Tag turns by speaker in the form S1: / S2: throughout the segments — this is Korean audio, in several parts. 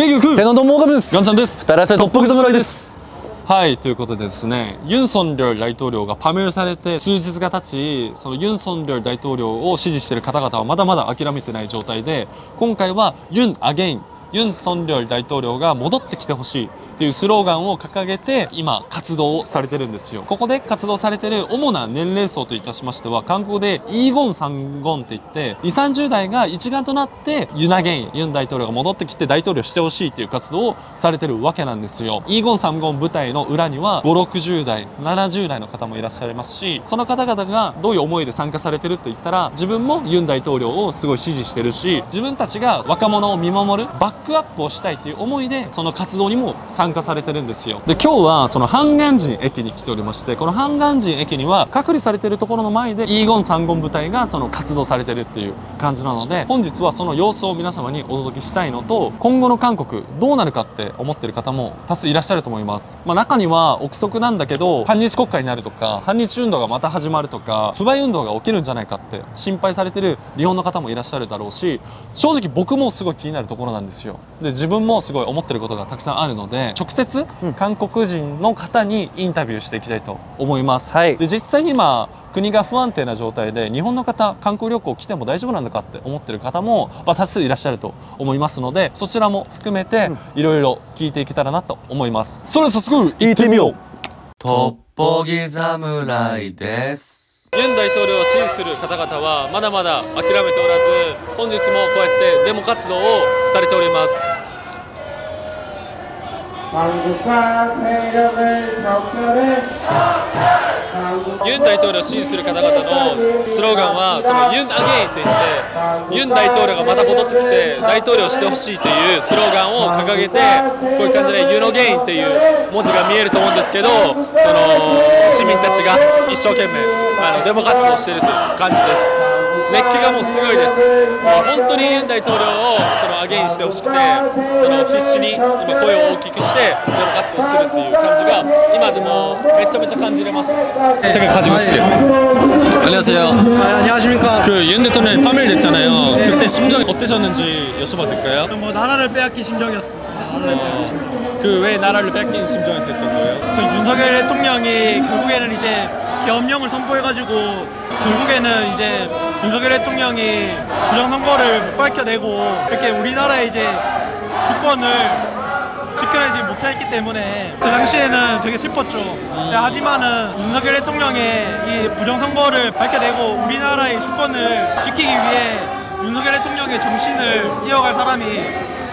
S1: 結局
S2: せーのどうもオカムです
S1: ガンちゃんです。
S2: 二人合わせトップ侍です。
S1: はい、ということでですね、ユン・ソンリョル大統領がパネルされて数日が経ち、そのユン・ソンリョル大統領を支持している方々はまだまだ諦めてない状態で、今回はユン・アゲイン、ユン・ソンリョル大統領が戻ってきてほしいっていうスローガンを掲げて今活動をされてるんですよ。ここで活動されてる主な年齢層といたしましては、韓国でイーゴン・サンゴンって言って2、30代が一丸となってユン・アゲイン、ユン大統領が戻ってきて大統領してほしいっていう活動をされてるわけなんですよ。イーゴン・サンゴン部隊の裏には5、60代、70代の方もいらっしゃいますし、その方々がどういう思いで参加されてると言ったら、自分もユン大統領をすごい支持してるし、自分たちが若者を見守るバックアップをしたいっていう思いでその活動にも参加されてるんですよ。で、今日はそのハンガンジン駅に来ておりまして、このハンガンジン駅には隔離されてるところの前でイーゴン・サンゴン部隊がその活動されてるっていう感じなので、本日はその様子を皆様にお届けしたいのと、今後の韓国どうなるかって思ってる方も多数いらっしゃると思います。中には憶測なんだけど反日国会になるとか、反日運動がまた始まるとか、不買運動が起きるんじゃないかって心配されてる日本の方もいらっしゃるだろうし、正直僕もすごい気になるところなんですよ。で、自分もすごい思ってることがたくさんあるので、直接韓国人の方にインタビューしていきたいと思います。
S2: はい、
S1: で、実際今国が不安定な状態で日本の方、韓国旅行来ても大丈夫なのかって思ってる方も多数いらっしゃると思いますので、そちらも含めていろいろ聞いていけたらなと思います。それでは早速行ってみよう。
S3: トッポギ侍です。
S1: ユン大統領を支持する方々はまだまだ諦めておらず、本日もこうやってデモ活動をされております。ユン大統領を支持する方々のスローガンはそのユン・アゲインって言って、ユン大統領がまた戻ってきて大統領してほしいというスローガンを掲げて、こういう感じでユノゲインっていう文字が見えると思うんですけど、その市民たちが一生懸命デモ活動しているという感じです。熱気がもうすごいです。本当にユン大統領をそのアゲインしてほしくて、その必死に今声を大きくしてデモ活動してるっていう感じが今でもめちゃめちゃ感じれます。제가 가지고 있을게요. 안녕하세요.
S4: 안녕하십니까.
S1: 그 윤 대통령이 파밀 됐잖아요. 네. 그때 심정이 어떠셨는지 여쭤봐도 될까요?
S4: 뭐 나라를 빼앗긴 심정이었습니다. 나라를 빼앗긴 심정.
S1: 그 왜 나라를 뺏긴 심정이 됐던 거예요?
S4: 그 윤석열 대통령이 결국에는 이제 계엄령을 선포해가지고 결국에는 이제 윤석열 대통령이 부정선거를 못 밝혀내고 이렇게 우리나라의 이제 주권을 지켜내지 못했기 때문에 그 당시에는 되게 슬펐죠. 하지만은 윤석열 대통령의 이 부정선거를 밝혀내고 우리나라의 주권을 지키기 위해 윤석열 대통령의 정신을 이어갈 사람이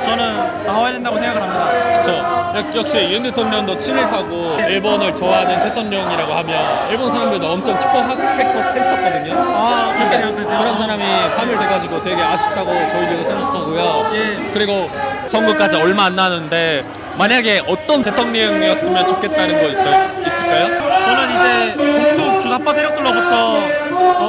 S4: 저는 나와야 된다고 생각을 합니다.
S1: 그렇죠. 역시 윤 대통령도 친일파고 일본을 좋아하는 대통령이라고 하면 일본 사람들도 엄청 기뻐했었거든요.
S4: 아, 그렇게 생각하세요?
S1: 그런 사람이 파멸돼가지고 되게 아쉽다고 저희들도 생각하고요.
S4: 예.
S1: 그리고 선거까지 얼마 안 나는데 만약에 어떤 대통령이었으면 좋겠다는 거 있을까요?
S4: 저는 이제 종북 주사파 세력들로부터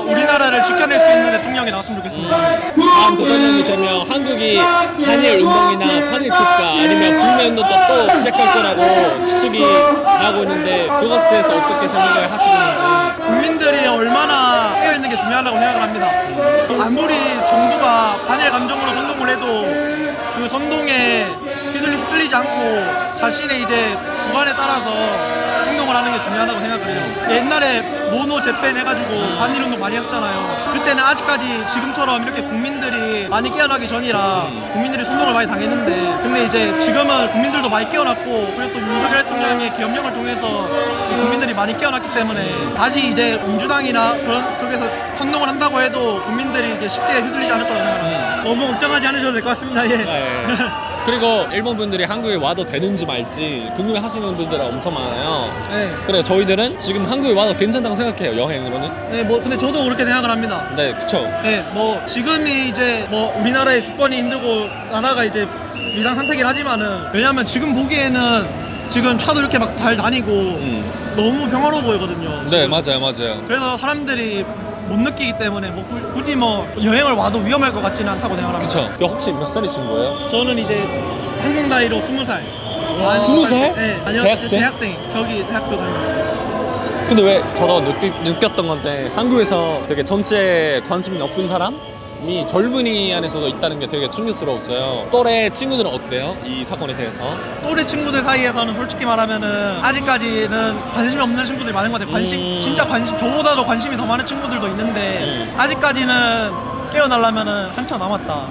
S4: 우리나라를 지켜낼 수 있는 대통령이 나왔으면 좋겠습니다.
S1: 다음 대통령이 되면 한국이 한일 운동이나 한일 국가 아니면 불매 운동도 또 시작할 거라고 추측이 나고 있는데, 그것에 대해서 어떻게 생각을 하시는지.
S4: 국민들이 얼마나 깨어있는 게 중요하다고 생각을 합니다. 아무리 정부가 반일 감정으로 선동을 해도 그 선동에 휘둘리지 않고 자신의 이제 주관에 따라서 행동을 하는 게 중요하다고 생각을 해요. 옛날에 모노 재팬 해가지고 반일 운동 많이 했었잖아요. 그때는 아직까지 지금처럼 이렇게 국민들이 많이 깨어나기 전이라 국민들이 선동을 많이 당했는데, 근데 이제 지금은 국민들도 많이 깨어났고, 그리고 또 윤석열 대통령의 계엄령을 통해서 국민들이 많이 깨어났기 때문에 다시 이제 민주당이나 그런 쪽에서 선동을 한다고 해도 국민들이 이게 쉽게 휘둘리지 않을 거라고 생각합니다. 너무 걱정하지 않으셔도 될 것 같습니다. 예.
S1: 네. 그리고 일본 분들이 한국에 와도 되는지 말지 궁금해 하시는 분들이 엄청 많아요.
S4: 네.
S1: 그래, 저희들은 지금 한국에 와도 괜찮다고 생각해요, 여행으로는.
S4: 네, 뭐 근데 저도 그렇게 생각을 합니다.
S1: 네, 그쵸.
S4: 네, 뭐 지금이 이제 뭐 우리나라의 주권이 힘들고 나라가 이제 비상 상태긴 하지만은, 왜냐하면 지금 보기에는 지금 차도 이렇게 막 잘 다니고 너무 평화로워 보이거든요.
S1: 네,
S4: 지금.
S1: 맞아요.
S4: 그래서 사람들이 못 느끼기 때문에 뭐 굳이 뭐 여행을 와도 위험할 것 같지는 않다고 생각합니다.
S1: 그쵸. 혹시 몇 살이신 거예요?
S4: 저는 이제 한국 나이로 20살.
S1: 20살?
S4: 네, 아니요, 대학생. 저기 대학교 다니고 있어요.
S1: 근데 왜 저도 느꼈던 건데, 한국에서 되게 정치에 관심이 높은 사람? 사람이 젊은이 안에서도 있다는 게 되게 충격스러웠어요. 또래 친구들은 어때요? 이 사건에 대해서?
S4: 또래 친구들 사이에서는 솔직히 말하면은 아직까지는 관심이 없는 친구들이 많은 것 같아요. 진짜 관심, 저보다도 관심이 더 많은 친구들도 있는데 아직까지는 깨어나려면은 한참 남았다.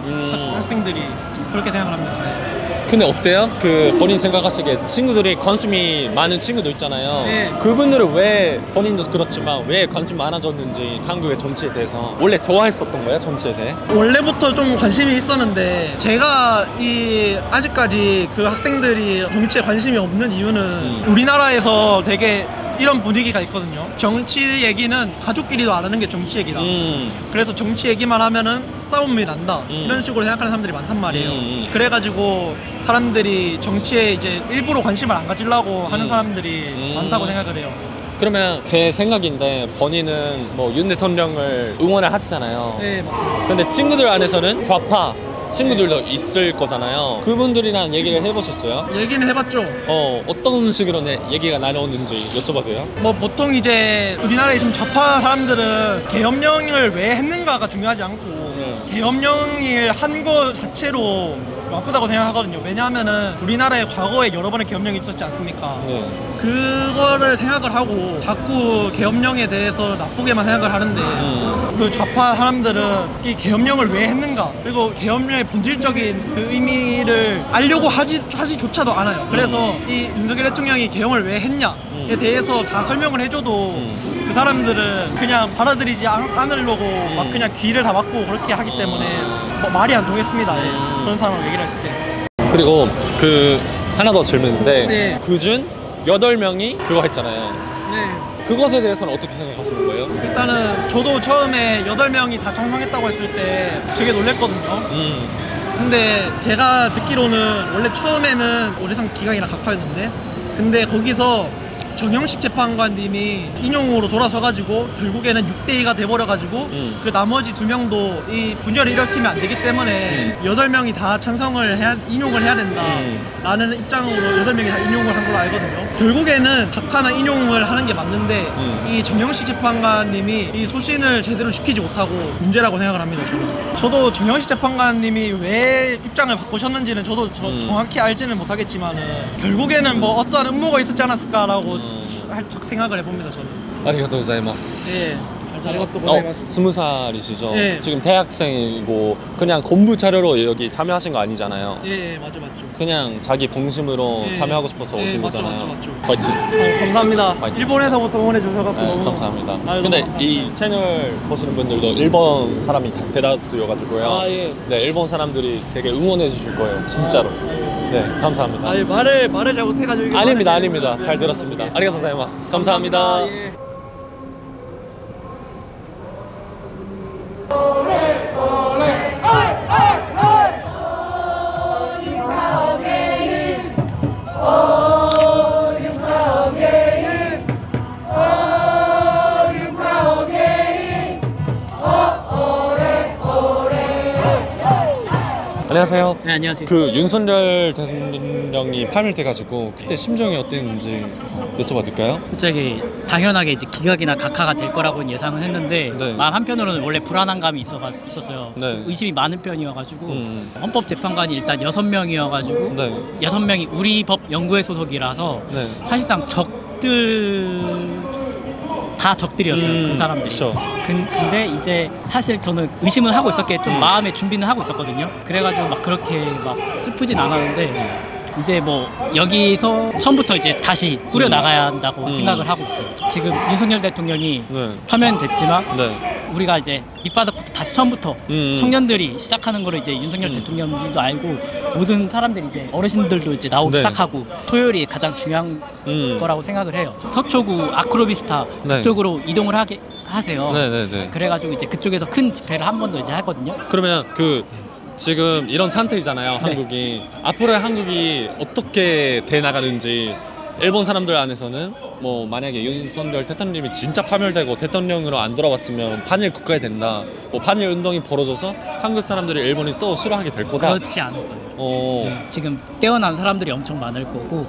S4: 학생들이 그렇게 생각을 합니다. 네.
S1: 근데 어때요? 그 본인 생각하시기에 친구들이 관심이 많은 친구도 있잖아요.
S4: 네.
S1: 그분들은 왜 본인도 그렇지만 왜 관심 많아졌는지 한국의 정치에 대해서 원래 좋아했었던 거예요? 정치에 대해?
S4: 원래부터 좀 관심이 있었는데 제가 아직까지 그 학생들이 정치에 관심이 없는 이유는 우리나라에서 되게 이런 분위기가 있거든요. 정치 얘기는 가족끼리도 안 하는 게 정치 얘기다. 그래서 정치 얘기만 하면은 싸움이 난다. 이런 식으로 생각하는 사람들이 많단 말이에요. 그래가지고 사람들이 정치에 이제 일부러 관심을 안 가지려고 하는 사람들이 많다고 생각을 해요.
S1: 그러면 제 생각인데 본인은 뭐 윤 대통령을 응원을 하시잖아요.
S4: 네, 맞습니다.
S1: 근데 친구들 안에서는 좌파 친구들도 있을 거잖아요. 그분들이랑 얘기를 해보셨어요?
S4: 얘기는 해봤죠.
S1: 어떤 식으로 얘기가 나눴는지 여쭤봐도요?
S4: 뭐 보통 이제 우리나라에 지금 좌파 사람들은 계엄령을 왜 했는가가 중요하지 않고 계엄령을 한 거 자체로 나쁘다고 생각하거든요. 왜냐하면은 우리나라에 과거에 여러 번의 계엄령이 있었지 않습니까? 그거를 생각을 하고 자꾸 계엄령에 대해서 나쁘게만 생각을 하는데 그 좌파 사람들은 이 계엄령을 왜 했는가 그리고 계엄령의 본질적인 그 의미를 알려고 하지조차도 않아요. 그래서 이 윤석열 대통령이 계엄을 왜 했냐에 대해서 다 설명을 해줘도 그 사람들은 그냥 받아들이지 않으려고 막 그냥 귀를 다 막고 그렇게 하기 때문에 뭐 말이 안 통했습니다. 예. 그런 사람하고 얘기를 했을 때.
S1: 그리고 그 하나 더 질문인데
S4: 네.
S1: 그중 8명이 그거 했잖아요.
S4: 네.
S1: 그것에 대해서는 어떻게 생각하시는 거예요?
S4: 일단은 저도 처음에 8명이 다 찬성했다고 했을 때 되게 놀랬거든요. 근데 제가 듣기로는 원래 처음에는 오래상 기강이랑 각하였는데 근데 거기서 정영식 재판관님이 인용으로 돌아서가지고 결국에는 6대2가 돼버려가지고 그 나머지 2명도 이 분열을 일으키면 안 되기 때문에 8명이 다 찬성을 인용을 해야 된다 라는 입장으로 8명이 다 인용을 한 걸로 알거든요. 결국에는 각하는 인용을 하는 게 맞는데 이 정영식 재판관님이 이 소신을 제대로 지키지 못하고 문제라고 생각을 합니다. 저도 정영식 재판관님이 왜 입장을 바꾸셨는지는 저도 정확히 알지는 못하겠지만은 결국에는 뭐 어떠한 음모가 있었지 않았을까라고 살짝 생각을 해봅니다. 저는.
S1: 아리가토 고자이마스.
S4: 예. 아리가또 고자이마스.
S1: 20살이시죠?
S4: 네.
S1: 지금 대학생이고 그냥 공부 자료로 여기 참여하신 거 아니잖아요.
S4: 예, 맞죠.
S1: 그냥 자기 봉심으로
S4: 예.
S1: 참여하고 싶어서 오신
S4: 맞죠,
S1: 거잖아요.
S4: 맞죠.
S1: 화이팅.
S4: 감사합니다.
S1: 화이팅.
S4: 일본에서부터 응원해 주셔가지고
S1: 네,
S4: 너무
S1: 감사합니다.
S4: 아유,
S1: 근데
S4: 너무
S1: 이 채널 보시는 분들도 일본 사람이 대다수여가지고요.
S4: 아, 예.
S1: 네, 일본 사람들이 되게 응원해 주실 거예요. 진짜로. 네, 감사합니다.
S4: 아니 말을 잘못해가지고 이게
S1: 아닙니다. 잘 들었습니다. 아리가토 고자이마스. 감사합니다.
S4: 예.
S1: 안녕하세요.
S2: 네, 안녕하세요.
S1: 그 윤석열 대통령이 파면돼가지고 그때 심정이 어땠는지 여쭤봐도 될까요?
S2: 솔직히 당연하게 이제 기각이나 각하가 될 거라고는 예상은 했는데
S1: 네.
S2: 마음 한편으로는 원래 불안한 감이 있었어요.
S1: 네.
S2: 의심이 많은 편이어가지고 헌법재판관이 일단 6명이어가지고
S1: 네.
S2: 6명이 우리 법 연구회 소속이라서
S1: 네.
S2: 사실상 다 적들이었어요. 그 사람들이.
S1: 그쵸.
S2: 근데 이제 사실 저는 의심을 하고 있었기에 좀 마음의 준비는 하고 있었거든요. 그래가지고 막 그렇게 막 슬프진 않았는데 이제 뭐 여기서 처음부터 이제 다시 꾸려 나가야 한다고 생각을 하고 있어요. 지금 윤석열 대통령이
S1: 네.
S2: 파면됐지만
S1: 네.
S2: 우리가 이제 밑바닥부터 다시 처음부터 청년들이 시작하는 거를 이제 윤석열 대통령들도 알고 모든 사람들이 이제 어르신들도 이제 나오기
S1: 네.
S2: 시작하고 토요일이 가장 중요한 거라고 생각을 해요. 서초구 아크로비스타
S1: 네.
S2: 그쪽으로 이동을 하세요.
S1: 네네네.
S2: 그래가지고 이제 그쪽에서 큰 집회를 한 번 더 이제 하거든요.
S1: 그러면 그 지금 이런 상태이잖아요. 한국이 앞으로의 한국이 어떻게 돼 나가는지 일본 사람들 안에서는 뭐 만약에 윤석열 대통령이 진짜 파멸되고 대통령으로 안 돌아왔으면 반일 국가가 된다. 뭐 반일 운동이 벌어져서 한국 사람들이 일본이 또 싫어하게 될 거다.
S2: 그렇지 않을 거예요. 지금 깨어난 사람들이 엄청 많을 거고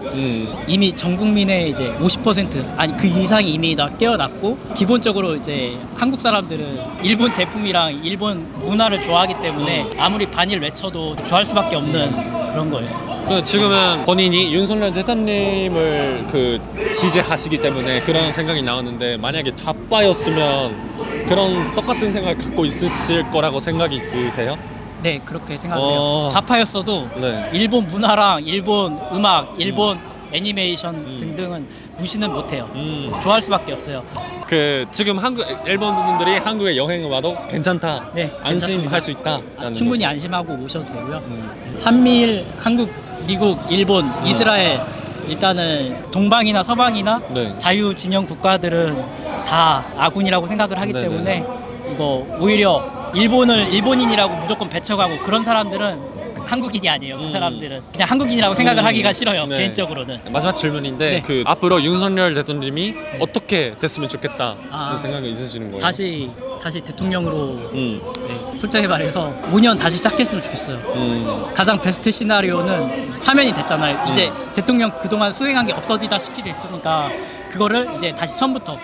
S2: 이미 전 국민의 이제 50% 아니 그 이상이 이미 다 깨어났고 기본적으로 이제 한국 사람들은 일본 제품이랑 일본 문화를 좋아하기 때문에 아무리 반일 외쳐도 좋아할 수밖에 없는 그런 거예요.
S1: 지금은 본인이 윤석열 대통령님을 그 지지하시기 때문에 그런 생각이 나왔는데 만약에 좌파였으면 그런 똑같은 생각을 갖고 있으실 거라고 생각이 드세요?
S2: 네, 그렇게 생각해요. 좌파였어도
S1: 네.
S2: 일본 문화랑 일본 음악, 일본 애니메이션 등등은 무시는 못해요. 좋아할 수밖에 없어요.
S1: 그 지금 일본 분들이 한국에 여행을 와도 괜찮다.
S2: 네,
S1: 안심할 수 있다.
S2: 충분히 안심하고 오셔도 되고요. 한미일, 한국, 미국, 일본, 이스라엘 일단은 동방이나 서방이나
S1: 네.
S2: 자유 진영 국가들은 다 아군이라고 생각을 하기
S1: 네네.
S2: 때문에 이거 오히려 일본을 일본인이라고 무조건 배척하고 그런 사람들은 한국인이 아니에요. 그 사람들은 그냥 한국인이라고 생각을 하기가 싫어요.
S1: 네.
S2: 개인적으로는.
S1: 마지막 질문인데
S2: 네.
S1: 그 앞으로 윤석열 대통령님이 어떻게 됐으면 좋겠다
S2: 아.
S1: 는 생각이 있으시는 거예요?
S2: 다시 대통령으로 네, 솔직히 말해서 5년 다시 시작했으면 좋겠어요. 가장 베스트 시나리오는 파면이 됐잖아요. 이제 대통령 그동안 수행한 게 없어지다시피 됐으니까 그거를 이제 다시 처음부터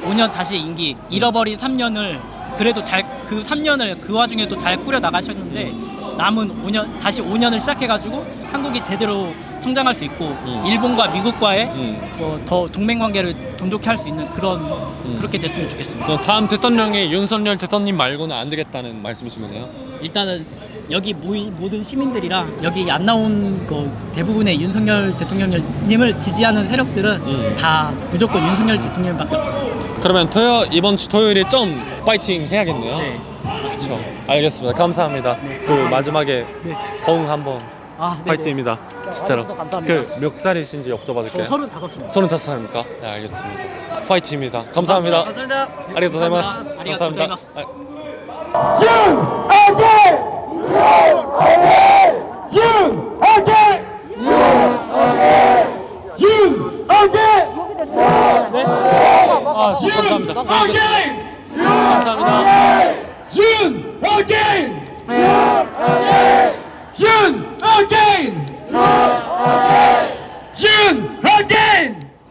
S2: 5년 다시 임기 잃어버린 3년을 그래도 그 3년을 그 와중에도 잘 꾸려 나가셨는데 남은 5년 다시 5년을 시작해가지고 한국이 제대로 성장할 수 있고 일본과 미국과의 더 동맹 관계를 돈독히 할 수 있는 그렇게 됐으면 좋겠습니다.
S1: 다음 대통령이 윤석열 대통령 말고는 안 되겠다는 말씀이신 거네요?
S2: 일단은 여기 모든 시민들이랑 여기 안 나온 그 대부분의 윤석열 대통령님을 지지하는 세력들은 다 무조건 윤석열 대통령밖에 없어요.
S1: 그러면 이번 주 토요일에 좀 파이팅 해야겠네요.
S2: 네.
S1: 그렇죠. 알겠습니다. 감사합니다. 그 마지막에
S2: 네.
S1: 더응 한번
S2: 아, 네네.
S1: 파이팅입니다. 진짜로.
S2: 감사합니다.
S1: 그 몇 살이신지 여쭤봐도 될까요?
S2: 35입니다.
S1: 35살입니까? 네, 알겠습니다. 파이팅입니다. 감사합니다.
S2: 감사합니다.
S1: 아리가또 고자이마스.
S2: 감사합니다.
S1: 감사합니다. 감사합니다.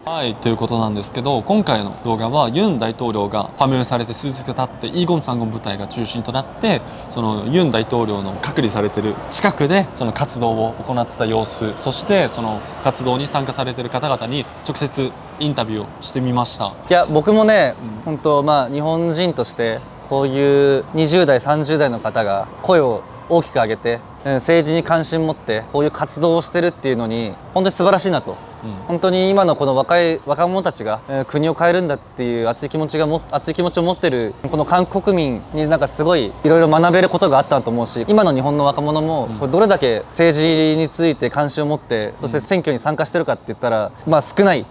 S1: はい、ということなんですけど、今回の動画はユン大統領がパメルされて数日が経ってイーゴン三軍部隊が中心となってそのユン大統領の隔離されている近くでその活動を行ってた様子、そしてその活動に参加されている方々に直接インタビューをしてみました。
S5: いや僕もね、本当日本人としてこういう20代30代の方が声を大きく上げて政治に関心を持ってこういう活動をしてるっていうのに本当に素晴らしいなと、本当に今のこの若者たちが国を変えるんだっていう熱い気持ちを持ってるこの韓国民になんかすごいいろいろ学べることがあったなと思うし、今の日本の若者もこれどれだけ政治について関心を持ってそして選挙に参加してるかって言ったら少ない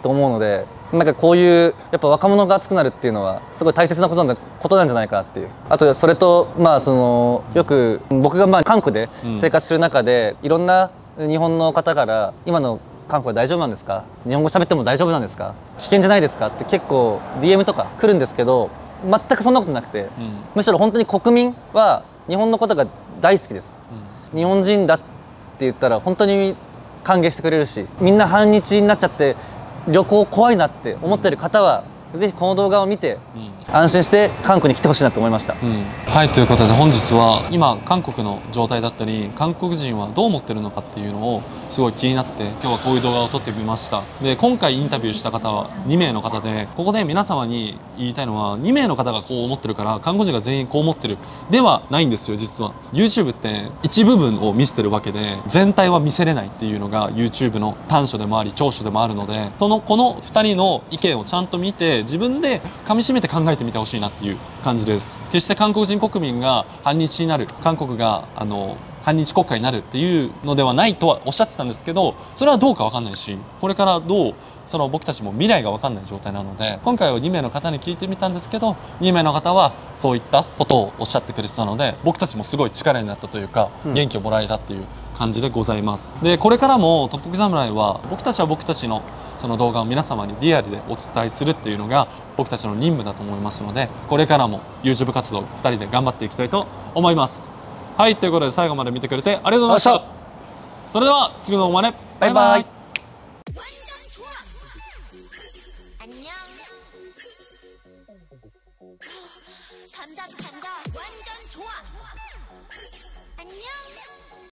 S5: と思うので。なんかこういうやっぱ若者が熱くなるっていうのはすごい大切なことなんじゃないかっていう。あとそれとそのよく僕が韓国で生活する中でいろんな日本の方から今の韓国は大丈夫なんですか、日本語喋っても大丈夫なんですか、危険じゃないですかって結構 DM とか来るんですけど、全くそんなことなくて、むしろ本当に国民は日本のことが大好きです。日本人だって言ったら本当に歓迎してくれるし、みんな反日になっちゃって旅行怖いなって思ってる方はぜひこの動画を見て安心して韓国に来てほしいなと思いました。
S1: はい、ということで本日は今韓国の状態だったり韓国人はどう思ってるのかっていうのをすごい気になって今日はこういう動画を撮ってみました。で今回インタビューした方は2名の方で、ここで皆様に言いたいのは2名の方がこう思ってるから韓国人が全員こう思ってるではないんですよ。実は YouTube って一部分を見せてるわけで全体は見せれないっていうのが YouTube の短所でもあり長所でもあるので、この2人の意見をちゃんと見て自分で噛み締めて考えてみてほしいなっていう感じです。決して韓国人国民が反日になる、韓国が反日国家になるっていうのではないとはおっしゃってたんですけど、それはどうか分かんないし、これからどうその僕たちも未来が分かんない状態なので、今回は2名の方に聞いてみたんですけど、2名の方はそういったことをおっしゃってくれてたので、僕たちもすごい力になったというか、元気をもらえたっていう感じでございます。でこれからもトップク侍は僕たちのその動画を皆様にリアルでお伝えするっていうのが僕たちの任務だと思いますので、これからも YouTube 活動2人で頑張っていきたいと思います。はい、ということで最後まで見てくれてありがとうございました。それでは次の動画までバイバイ。